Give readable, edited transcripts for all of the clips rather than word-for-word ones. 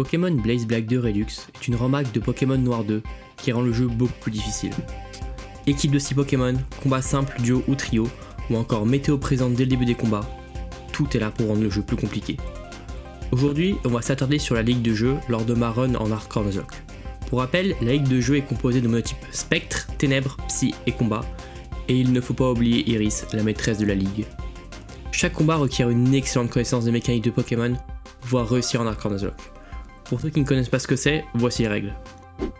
Pokémon Blaze Black 2 Redux est une remake de Pokémon Noir 2 qui rend le jeu beaucoup plus difficile. Équipe de 6 Pokémon, combat simple, duo ou trio, ou encore météo présente dès le début des combats, tout est là pour rendre le jeu plus compliqué. Aujourd'hui, on va s'attarder sur la ligue de jeu lors de ma run en Hardcore Nuzlocke. Pour rappel, la ligue de jeu est composée de monotypes Spectre, Ténèbres, Psy et Combat, et il ne faut pas oublier Iris, la maîtresse de la ligue. Chaque combat requiert une excellente connaissance des mécaniques de Pokémon, voire réussir en Hardcore Nuzlocke. Pour ceux qui ne connaissent pas ce que c'est, voici les règles.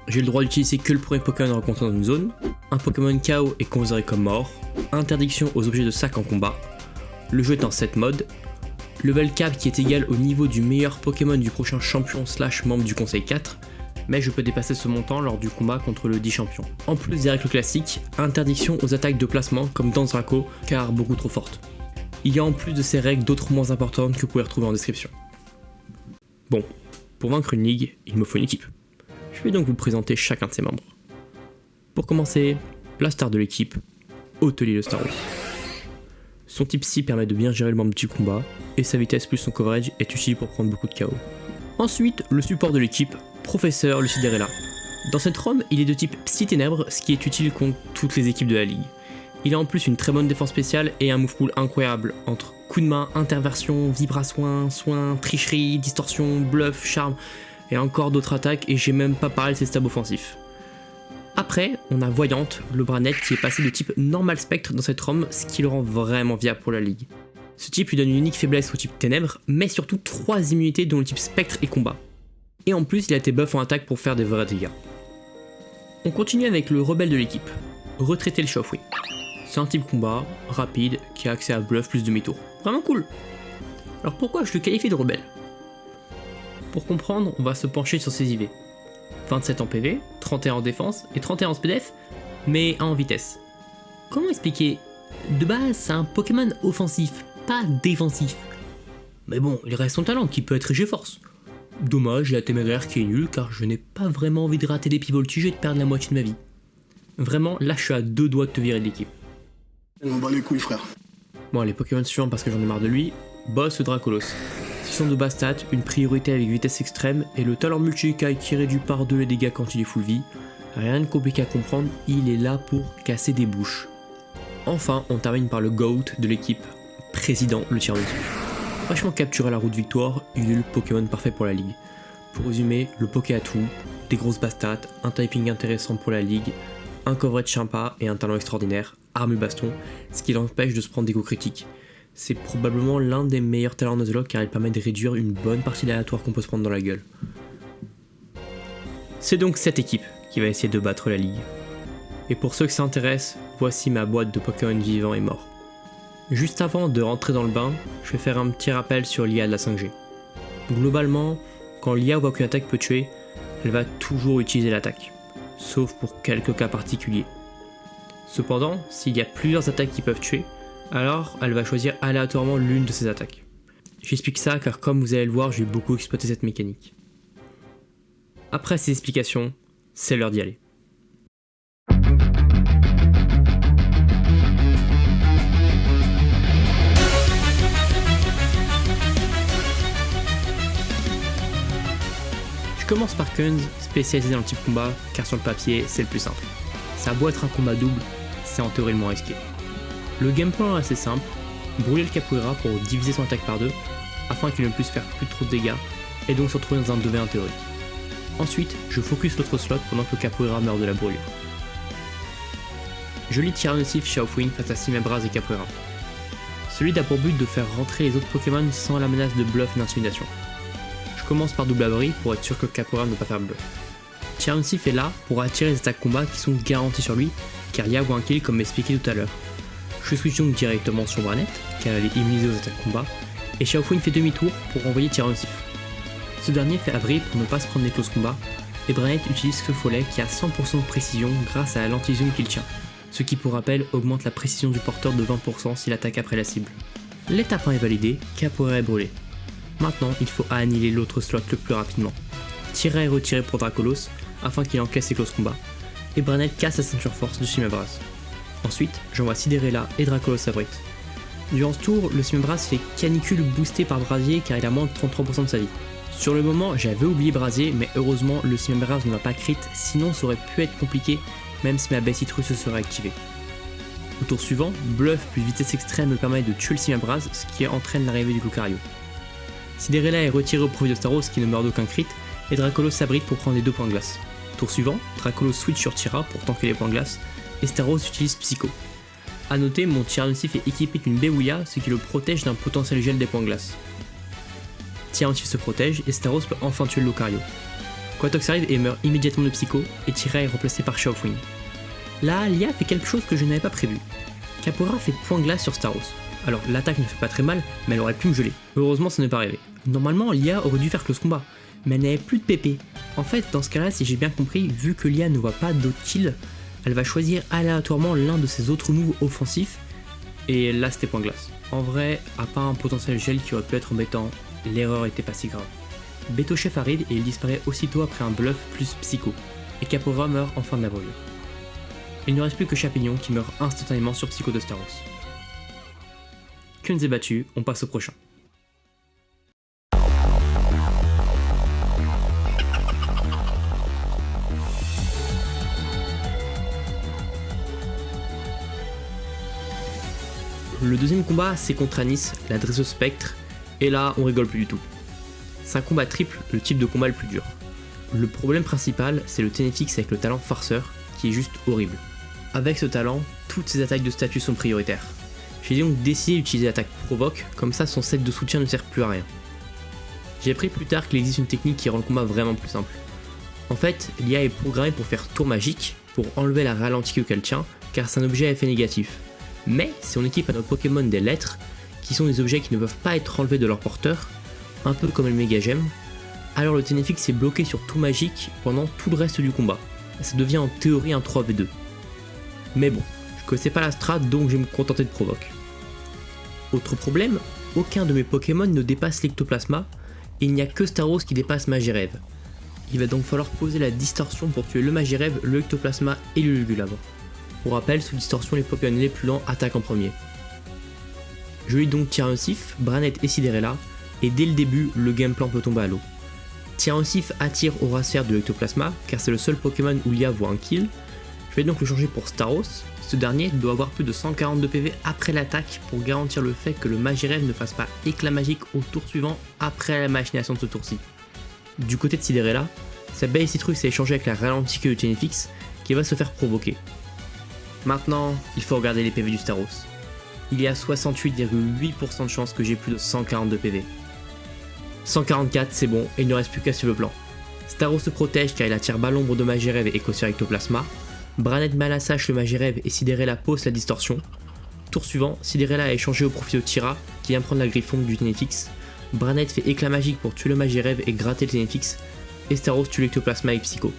J'ai le droit d'utiliser que le premier Pokémon rencontré dans une zone, un Pokémon KO est considéré comme mort, interdiction aux objets de sac en combat, le jeu est en 7 modes, level cap qui est égal au niveau du meilleur Pokémon du prochain champion / membre du conseil 4, mais je peux dépasser ce montant lors du combat contre le 10 champion. En plus des règles classiques, interdiction aux attaques de placement comme Danse Draco car beaucoup trop fortes. Il y a en plus de ces règles d'autres moins importantes que vous pouvez retrouver en description. Bon, pour vaincre une ligue, il me faut une équipe. Je vais donc vous présenter chacun de ses membres. Pour commencer, la star de l'équipe, Hotelier le Staros. Son type Psy permet de bien gérer le membre du combat, et sa vitesse plus son coverage est utile pour prendre beaucoup de KO. Ensuite, le support de l'équipe, Professeur Luciderella. Dans cette ROM, il est de type Psy Ténèbres, ce qui est utile contre toutes les équipes de la ligue. Il a en plus une très bonne défense spéciale et un move pool incroyable entre coup de main, interversion, vibra-soin, soin, tricherie, distorsion, bluff, charme et encore d'autres attaques et j'ai même pas parlé de ses stabs offensifs. Après, on a Voyante, le bras net qui est passé de type normal spectre dans cette ROM, ce qui le rend vraiment viable pour la ligue. Ce type lui donne une unique faiblesse au type ténèbres, mais surtout 3 immunités dont le type spectre et combat. Et en plus, il a été buff en attaque pour faire des vrais dégâts. On continue avec le rebelle de l'équipe, Retraiter le Chauffoui. C'est un type combat, rapide, qui a accès à bluff plus demi-tour. Vraiment cool. Alors pourquoi je le qualifie de rebelle? Pour comprendre, on va se pencher sur ses IV. 27 en PV, 31 en défense et 31 en SPDF, mais 1 en vitesse. Comment expliquer? De base, c'est un Pokémon offensif, pas défensif. Mais bon, il reste son talent qui peut être G-Force. Dommage, la téméraire qui est nulle car je n'ai pas vraiment envie de rater des pivoltiges et de perdre la moitié de ma vie. Vraiment, là je suis à 2 doigts de te virer de l'équipe. On bat les couilles, frère. Bon, les Pokémon suivants parce que j'en ai marre de lui, Boss ou Dracolos. 600 de base stats, une priorité avec vitesse extrême et le talent multi-écaille qui réduit par 2 les dégâts quand il est full vie. Rien de compliqué à comprendre, il est là pour casser des bouches. Enfin, on termine par le GOAT de l'équipe, Président le Tyrannosaure. Franchement capturer la route victoire, il est le Pokémon parfait pour la ligue. Pour résumer, le Poké à tout, des grosses base stats, un typing intéressant pour la ligue, un coverage sympa et un talent extraordinaire, arme et baston, ce qui l'empêche de se prendre des coups critiques. C'est probablement l'un des meilleurs talents Nuzlocke car il permet de réduire une bonne partie d'aléatoire qu'on peut se prendre dans la gueule. C'est donc cette équipe qui va essayer de battre la ligue. Et pour ceux que ça intéresse, voici ma boîte de Pokémon vivants et morts. Juste avant de rentrer dans le bain, je vais faire un petit rappel sur l'IA de la 5G. Globalement, quand l'IA voit qu'une attaque peut tuer, elle va toujours utiliser l'attaque, sauf pour quelques cas particuliers. Cependant, s'il y a plusieurs attaques qui peuvent tuer, alors elle va choisir aléatoirement l'une de ces attaques. J'explique ça car comme vous allez le voir, j'ai beaucoup exploité cette mécanique. Après ces explications, c'est l'heure d'y aller. Je commence par Kunz, spécialisé dans le type combat, car sur le papier, c'est le plus simple. Ça a beau être un combat double, c'est en théorie le moins risqué. Le gameplay est assez simple, brûler le Capoeira pour diviser son attaque par 2, afin qu'il ne puisse faire plus trop de dégâts, et donc se retrouver dans un 2v1 théorique. Ensuite, je focus l'autre slot pendant que le Capoeira meurt de la brûlure. Je lis Tyrannosif Chaofouine face à Simebras et Capoeira. Celui a pour but de faire rentrer les autres Pokémon sans la menace de bluff et d'intimidation. Je commence par double abri pour être sûr que le Capoeira ne va pas faire bluff. Tyrannosif est là pour attirer les attaques combat qui sont garanties sur lui, car il y a un kill comme expliqué tout à l'heure. Je switch donc directement sur Branette, car elle est immunisée aux attaques combat, et Chaofouine fait demi-tour pour envoyer Tyrannosif. Ce dernier fait abri pour ne pas se prendre des close combats, et Branette utilise Feu Follet qui a 100% de précision grâce à la lentille-zoom qu'il tient, ce qui pour rappel augmente la précision du porteur de 20% s'il attaque après la cible. L'étape 1 est validée, Capoeira est brûlé. Maintenant, il faut annihiler l'autre slot le plus rapidement. Tirer et retirer pour Dracolos, afin qu'il encaisse ses close combats, et Branette casse la ceinture force du Simebras. Ensuite, j'envoie Sidérella et Dracolos à Brite. Durant ce tour, le Simebras fait canicule boosté par Brasier car il a moins de 33% de sa vie. Sur le moment, j'avais oublié Brasier, mais heureusement le Simabraz ne m'a pas crit, sinon ça aurait pu être compliqué, même si ma baie citrus se serait activée. Au tour suivant, Bluff plus vitesse extrême me permet de tuer le Simabraz, ce qui entraîne l'arrivée du Lucario. Cinderella est retiré au profit de Staros qui ne meurt d'aucun crit, et Dracolos s'abrite pour prendre les 2 points de glace. Tour suivant, Dracolos switch sur Tira pour tanker les points de glace, et Staros utilise Psycho. A noter, mon Tyrannosif est équipé d'une baie Ouya, ce qui le protège d'un potentiel gel des points de glace. Tyrannosif se protège, et Staros peut enfin tuer le Lucario. Quatox arrive et meurt immédiatement de Psycho, et Tira est remplacé par Show of Wind. Là, Lia fait quelque chose que je n'avais pas prévu. Capora fait point glace sur Staros. Alors l'attaque ne fait pas très mal, mais elle aurait pu me geler. Heureusement ça n'est pas arrivé. Normalement Lia aurait dû faire close combat, mais elle n'avait plus de PP. En fait dans ce cas là, si j'ai bien compris, vu que Lia ne voit pas d'autres kills, elle va choisir aléatoirement l'un de ses autres moves offensifs, et là c'était point glace. En vrai, à part un potentiel gel qui aurait pu être embêtant, l'erreur était pas si grave. Beto Chef arrive et il disparaît aussitôt après un bluff plus Psycho, et Capora meurt en fin de la brûlure. Il ne reste plus que Chapignon qui meurt instantanément sur Psycho de Staros. Kunz est battu, on passe au prochain. Le deuxième combat c'est contre Anis, la dresseuse spectre, et là on rigole plus du tout. C'est un combat triple, le type de combat le plus dur. Le problème principal c'est le Ténéfix avec le talent farceur, qui est juste horrible. Avec ce talent, toutes ses attaques de statut sont prioritaires. J'ai donc décidé d'utiliser l'attaque provoque, comme ça son set de soutien ne sert plus à rien. J'ai appris plus tard qu'il existe une technique qui rend le combat vraiment plus simple. En fait, l'IA est programmée pour faire tour magique, pour enlever la ralentie qu'elle tient, car c'est un objet à effet négatif. Mais si on équipe à notre Pokémon des lettres, qui sont des objets qui ne peuvent pas être enlevés de leur porteur, un peu comme le Mega Gem, alors le Ténéfix est bloqué sur tour magique pendant tout le reste du combat. Ça devient en théorie un 3v2. Mais bon, je connaissais pas la strat donc je vais me contenter de provoque. Autre problème, aucun de mes Pokémon ne dépasse l'Ectoplasma, et il n'y a que Staros qui dépasse Magirève. Il va donc falloir poser la distorsion pour tuer le Magirève, le Ectoplasma et le Lugulabre. Pour rappel, sous distorsion, les Pokémon les plus lents attaquent en premier. Je lis donc Tyrannosif, Branette et Cinderella, et dès le début, le gameplan peut tomber à l'eau. Tyrannosif attire Aura Sphère de l'Ectoplasma, car c'est le seul Pokémon où l'IA voit un kill. Je vais donc le changer pour Staros. Ce dernier doit avoir plus de 142 PV après l'attaque pour garantir le fait que le Magirève ne fasse pas éclat magique au tour suivant après la machination de ce tour-ci. Du côté de Cinderella, sa baie citrus est échangée avec la ralentie que du Ténéfix qui va se faire provoquer. Maintenant, il faut regarder les PV du Staros. Il y a 68,8% de chance que j'ai plus de 142 PV. 144 c'est bon et il ne reste plus qu'à suivre le plan. Staros se protège car il attire Ballombre de Magirève et Écosseur Ectoplasma. Branette Malassache le Magirève et Cinderella pose la distorsion. Tour suivant, Cinderella a échangé au profit de Tira qui vient prendre la Griffon du Ténéfix. Branette fait éclat magique pour tuer le Magirève et gratter le Ténéfix. Et Staros tue l'Ectoplasma avec Psycho.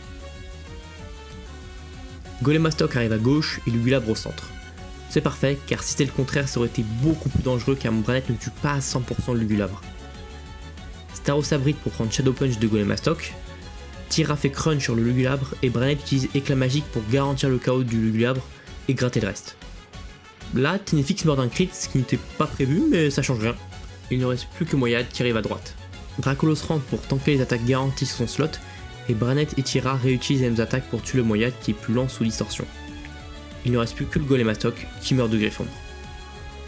Golemastoc arrive à gauche et Lugulabre au centre. C'est parfait car si c'était le contraire ça aurait été beaucoup plus dangereux car mon Branette ne tue pas à 100% le Lugulabre. Staros s'abrite pour prendre Shadow Punch de Golemastoc. Tira fait crunch sur le Lugulabre et Branette utilise éclat magique pour garantir le KO du Lugulabre et gratter le reste. Là, Ténéfix meurt d'un crit, ce qui n'était pas prévu mais ça change rien. Il ne reste plus que Moyade qui arrive à droite. Dracolos rentre pour tanker les attaques garanties sur son slot et Branette et Tira réutilisent les mêmes attaques pour tuer le Moyade qui est plus lent sous distorsion. Il ne reste plus que le Golemastoc qui meurt de Griffon.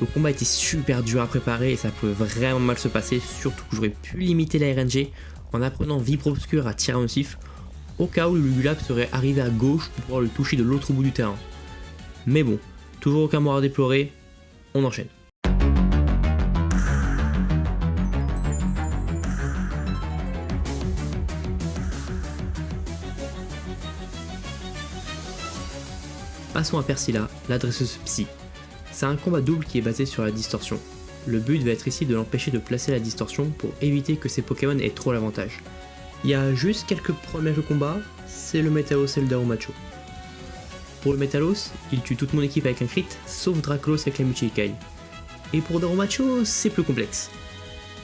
Le combat était super dur à préparer et ça pouvait vraiment mal se passer, surtout que j'aurais pu limiter la RNG en apprenant Vibre Obscure à Tyrannosif au cas où le Lugulabre serait arrivé à gauche pour pouvoir le toucher de l'autre bout du terrain. Mais bon, toujours aucun mort à déplorer, on enchaîne. Passons à Persila, la dresseuse Psy. C'est un combat double qui est basé sur la distorsion. Le but va être ici de l'empêcher de placer la distorsion pour éviter que ses Pokémon aient trop l'avantage. Il y a juste quelques problèmes avec le combat, c'est le Metalos et le Darumacho. Pour le Metalos, il tue toute mon équipe avec un crit, sauf Dracolos avec la Multi-Ikai. Et pour Darumacho, c'est plus complexe.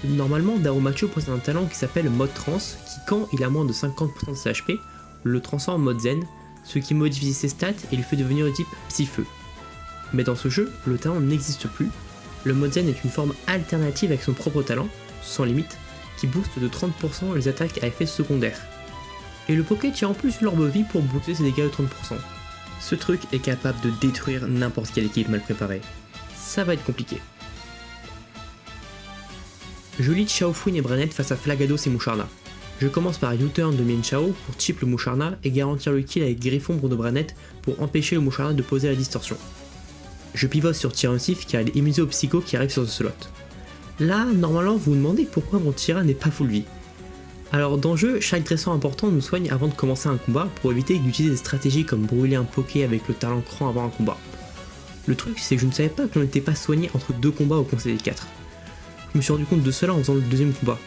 Normalement, Darumacho possède un talent qui s'appelle Mode Trans, qui quand il a moins de 50% de ses HP, le transforme en mode Zen, ce qui modifie ses stats et lui fait devenir de type Psy-Feu. Mais dans ce jeu, le talent n'existe plus. Le mode Zen est une forme alternative avec son propre talent, sans limite, qui booste de 30% les attaques à effet secondaire. Et le Poké tire en plus l'orbe vie pour booster ses dégâts de 30%. Ce truc est capable de détruire n'importe quelle équipe mal préparée. Ça va être compliqué. Je lead Xiaofuin et Branette face à Flagados et Musharna. Je commence par U-turn de Mienshao pour chip le Musharna et garantir le kill avec Griffombre de Branette pour empêcher le Musharna de poser la distorsion. Je pivote sur Tyrannusif car il est immunisé au Psycho qui arrive sur ce slot. Là, normalement, vous vous demandez pourquoi mon Tyra n'est pas full vie. Alors dans le jeu, chaque dresseur important nous soigne avant de commencer un combat pour éviter d'utiliser des stratégies comme brûler un Poké avec le talent cran avant un combat. Le truc c'est que je ne savais pas que l'on n'était pas soigné entre deux combats au conseil des 4. Je me suis rendu compte de cela en faisant le deuxième combat.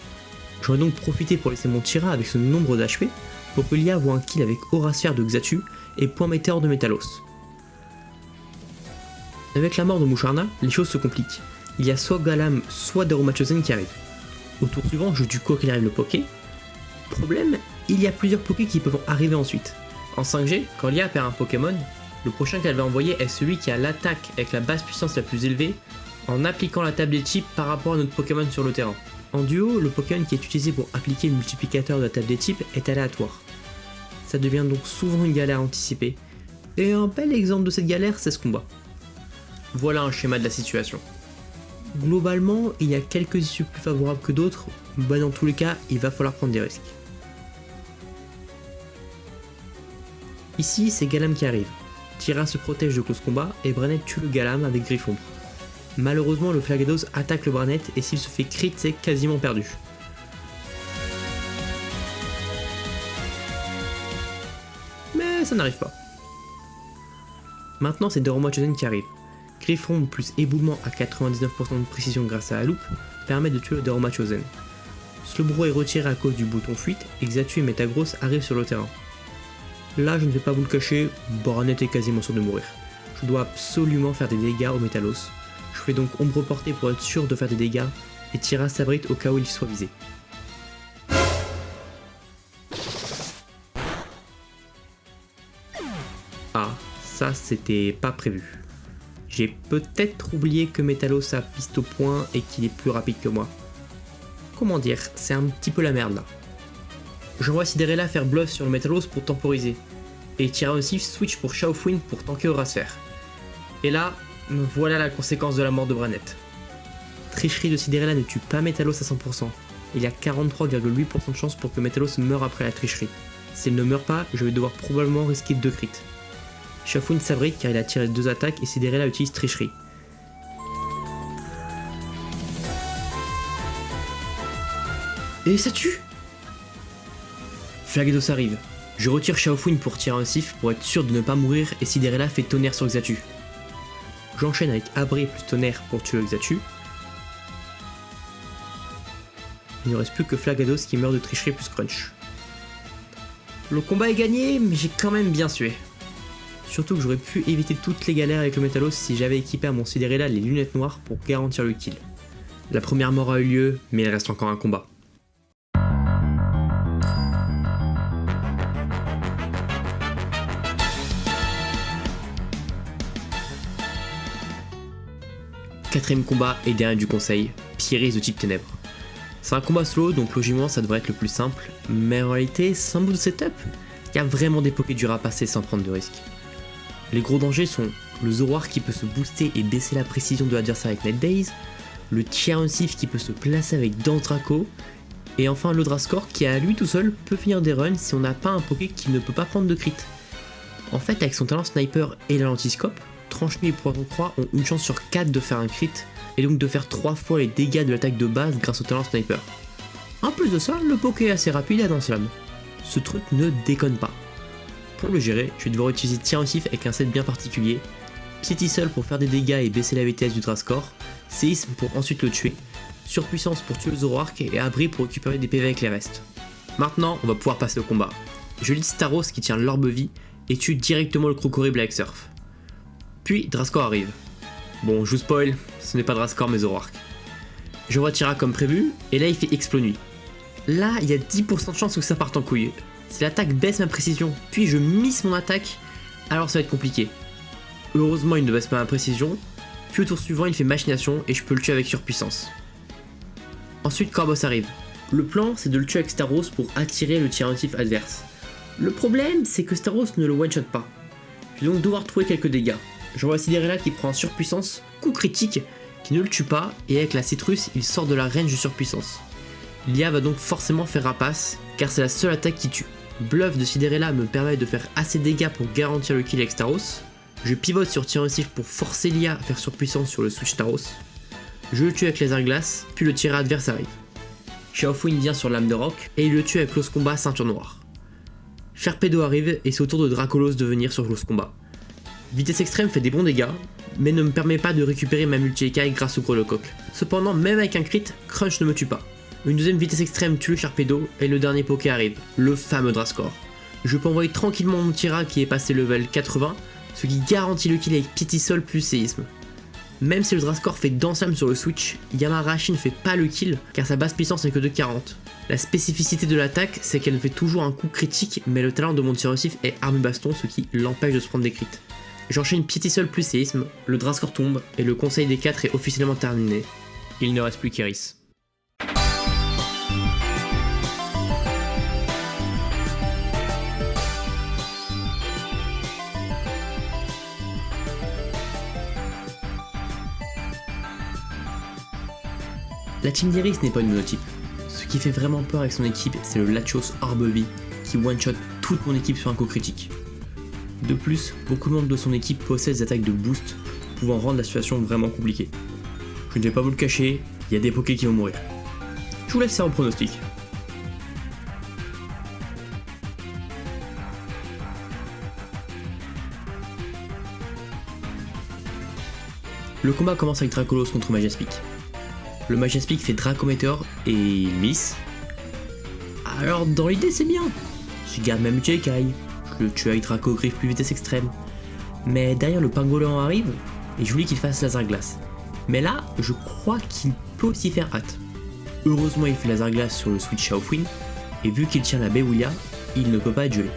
J'aurais donc profité pour laisser mon Tyra avec ce nombre d'HP pour que l'IA voit un kill avec Aura Sphère de Xatu et Point Météore de Métalos. Avec la mort de Musharna, les choses se compliquent. Il y a soit Galam, soit Daruma Chosen qui arrive. Au tour suivant, je tue quoi qu'il arrive le Poké. Problème, il y a plusieurs Poké qui peuvent arriver ensuite. En 5G, quand l'IA perd un Pokémon, le prochain qu'elle va envoyer est celui qui a l'attaque avec la base puissance la plus élevée en appliquant la table des types par rapport à notre Pokémon sur le terrain. En duo, le Pokémon qui est utilisé pour appliquer le multiplicateur de la table des types est aléatoire. Ça devient donc souvent une galère anticipée. Et un bel exemple de cette galère, c'est ce combat. Voilà un schéma de la situation. Globalement, il y a quelques issues plus favorables que d'autres, mais dans tous les cas, il va falloir prendre des risques. Ici, c'est Galam qui arrive. Tyra se protège de close combat et Branette tue le Galam avec Griffombre. Malheureusement, le Flagados attaque le Branette et s'il se fait crit, c'est quasiment perdu. Mais ça n'arrive pas. Maintenant, c'est Daruma Chosen qui arrive. Griffombre plus éboulement à 99% de précision grâce à la loupe permet de tuer le Daruma Chosen. Slowbro est retiré à cause du bouton fuite et Xatu et Metagross arrivent sur le terrain. Là, je ne vais pas vous le cacher, Branette est quasiment sûr de mourir. Je dois absolument faire des dégâts au Métalos. Je fais donc ombre portée pour être sûr de faire des dégâts et Tyra s'abrite au cas où il soit visé. Ah, ça c'était pas prévu. J'ai peut-être oublié que Métalos a piste au point et qu'il est plus rapide que moi. Comment dire, c'est un petit peu la merde là. J'envoie Cinderella faire bluff sur le Métalos pour temporiser. Et Tyrannusif switch pour Xiaofuin pour tanker Aura Sphère. Et là, voilà la conséquence de la mort de Branette. Tricherie de Cinderella ne tue pas Métalos à 100%. Il y a 43,8% de chance pour que Métalos meure après la tricherie. S'il ne meurt pas, je vais devoir probablement risquer 2 crits. Xiaofuin s'abrite car il a tiré 2 attaques et Cinderella utilise tricherie. Et ça tue! Flagados arrive. Je retire Xiaofuin pour tirer un sif pour être sûr de ne pas mourir et Cinderella fait tonnerre sur Xatu. J'enchaîne avec Abré plus tonnerre pour tuer le Xatu. Il ne reste plus que Flagados qui meurt de tricherie plus crunch. Le combat est gagné, mais j'ai quand même bien sué. Surtout que j'aurais pu éviter toutes les galères avec le Métalos si j'avais équipé à mon Cinderella les lunettes noires pour garantir le kill. La première mort a eu lieu, mais il reste encore un combat. Quatrième combat et dernier du conseil, Pieris de type ténèbres. C'est un combat slow, donc logiquement ça devrait être le plus simple, mais en réalité, sans bout de setup, il y a vraiment des pokés durs à passer sans prendre de risques. Les gros dangers sont le Zoroark qui peut se booster et baisser la précision de l'adversaire avec Net Daze, le Tyrannusif qui peut se placer avec Danse Draco, et enfin le Drascore qui à lui tout seul peut finir des runs si on n'a pas un poké qui ne peut pas prendre de crit. En fait, avec son talent sniper et la lentiscope, Tranche-Nuit et Poison Croix ont une chance sur 4 de faire un crit, et donc de faire 3 fois les dégâts de l'attaque de base grâce au talent sniper. En plus de ça, le poké est assez rapide à Danse Lame. Ce truc ne déconne pas. Pour le gérer, je vais devoir utiliser Tyrannusif avec un set bien particulier, Psy-Seul pour faire des dégâts et baisser la vitesse du Drascore, Séisme pour ensuite le tuer, Surpuissance pour tuer le Zoroark et Abri pour récupérer des PV avec les restes. Maintenant, on va pouvoir passer au combat. Je lis Staros qui tient l'orbe vie et tue directement le Crocorible avec Surf. Puis Drascore arrive. Bon, je vous spoil, ce n'est pas Drascore mais Zoroark. Je vois Tyra comme prévu, et là il fait Explonuit. Là, il y a 10% de chance que ça parte en couille. Si l'attaque baisse ma précision, puis je miss mon attaque, alors ça va être compliqué. Heureusement, il ne baisse pas ma précision, puis au tour suivant, il fait Machination et je peux le tuer avec Surpuissance. Ensuite, Corvos arrive. Le plan, c'est de le tuer avec Staros pour attirer le Tyrannosif adverse. Le problème, c'est que Staros ne le one-shot pas. Je vais donc devoir trouver quelques dégâts. J'envoie Sidérella qui prend un surpuissance, coup critique, qui ne le tue pas, et avec la Citrus, il sort de la range de surpuissance. L'IA va donc forcément faire rapace, car c'est la seule attaque qui tue. Bluff de Sidérella me permet de faire assez de dégâts pour garantir le kill avec Staros. Je pivote sur Tyrannosif pour forcer l'IA à faire surpuissance sur le switch Staros. Je le tue avec Laser Glace, puis le tireur adverse arrive. Xiaofun vient sur Lame de Roc, et il le tue avec Close Combat Ceinture Noire. Sharpedo arrive, et c'est au tour de Dracolos de venir sur Close Combat. Vitesse extrême fait des bons dégâts, mais ne me permet pas de récupérer ma multi-écaille grâce au Grolocoq. Cependant, même avec un crit, Crunch ne me tue pas. Une deuxième vitesse extrême tue le Sharpedo, et le dernier Poké arrive, le fameux Drascore. Je peux envoyer tranquillement mon Tira qui est passé level 80, ce qui garantit le kill avec Pitisol plus Séisme. Même si le Drascore fait Dansam sur le switch, Yamarashi ne fait pas le kill car sa basse puissance n'est que de 40. La spécificité de l'attaque, c'est qu'elle fait toujours un coup critique, mais le talent de mon Tyrannosif est arme baston, ce qui l'empêche de se prendre des crits. J'enchaîne Pitisol plus Séisme, le Drascore tombe, et le conseil des 4 est officiellement terminé. Il ne reste plus qu'Iris. La team d'Iris n'est pas une monotype. Ce qui fait vraiment peur avec son équipe, c'est le Latios Orbe-Vie qui one-shot toute mon équipe sur un coup critique. De plus, beaucoup de membres de son équipe possèdent des attaques de boost, pouvant rendre la situation vraiment compliquée. Je ne vais pas vous le cacher, il y a des Pokés qui vont mourir. Je vous laisse faire un pronostic. Le combat commence avec Dracolos contre Majaspic. Le Majaspic fait Dracometeor et il miss. Alors dans l'idée c'est bien. Je garde ma multi-écaille, je le tue avec Dracogriffe plus vitesse extrême. Mais derrière le Pangolin arrive et je voulais qu'il fasse Laser Glace. Mais là, je crois qu'il peut aussi faire hâte. Heureusement il fait Laser Glace sur le switch Xiaofun, et vu qu'il tient la Bewuya, il ne peut pas être gelé.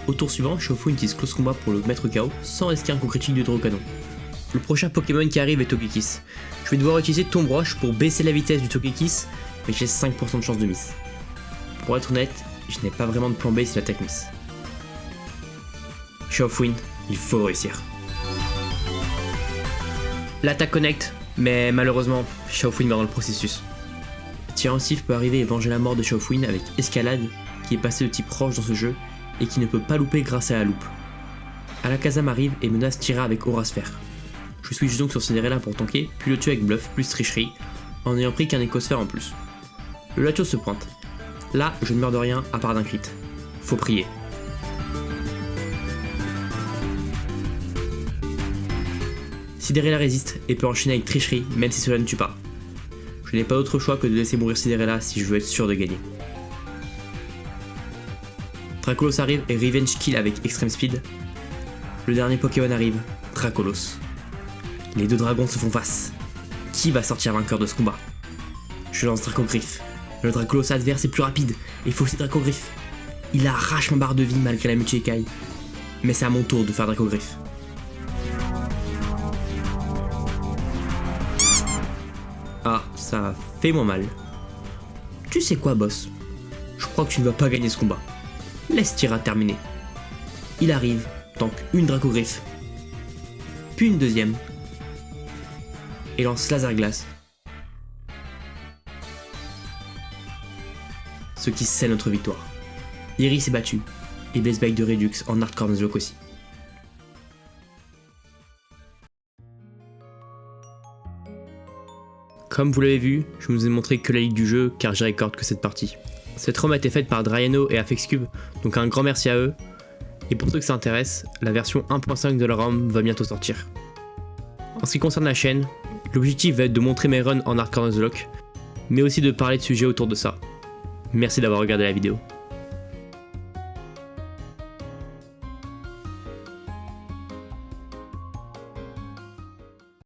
Au tour suivant, Xiaofun utilise Close Combat pour le mettre KO sans risquer un coup critique du Hydrocanon. Le prochain Pokémon qui arrive est Togekiss. Je vais devoir utiliser Tombe Roche pour baisser la vitesse du Togekiss, mais j'ai 5% de chance de miss. Pour être honnête, je n'ai pas vraiment de plan B si l'attaque miss. Xiaofun, il faut réussir. L'attaque connecte, mais malheureusement, Xiaofun meurt dans le processus. Tyrannosif peut arriver et venger la mort de Xiaofun avec Escalade, qui est passé de type roche dans ce jeu, et qui ne peut pas louper grâce à la loupe. Alakazam arrive et menace Tira avec Aura Sphère. Je switch donc sur Cinderella pour tanker, puis le tue avec Bluff plus Tricherie, en ayant pris qu'un Écosphère en plus. Le Latios se pointe. Là, je ne meurs de rien à part d'un crit. Faut prier. Cinderella résiste et peut enchaîner avec Tricherie, même si cela ne tue pas. Je n'ai pas d'autre choix que de laisser mourir Cinderella si je veux être sûr de gagner. Dracolos arrive et Revenge Kill avec Extreme Speed. Le dernier Pokémon arrive, Dracolos. Les deux dragons se font face. Qui va sortir vainqueur de ce combat? Je lance Dracogriffe. Le Dracolos adverse est plus rapide et faut aussi Dracogriffe. Il arrache ma barre de vie malgré la multi-écaille. Mais c'est à mon tour de faire Dracogriffe. Ah, ça fait moins mal. Tu sais quoi, boss? Je crois que tu ne vas pas gagner ce combat. Laisse Tira terminer. Il arrive, tank une Dracogriffe, puis une deuxième, et lance Laser Glace. Ce qui scelle notre victoire. Iris est battu, et Blaze Bike de Redux en hardcore Nuzlocke aussi. Comme vous l'avez vu, je vous ai montré que la ligue du jeu car j'ai record que cette partie. Cette ROM a été faite par Dryano et Afexcube, donc un grand merci à eux. Et pour ceux que ça intéresse, la version 1.5 de la ROM va bientôt sortir. En ce qui concerne la chaîne, l'objectif va être de montrer mes runs en hardcore Nuzlocke, mais aussi de parler de sujets autour de ça. Merci d'avoir regardé la vidéo.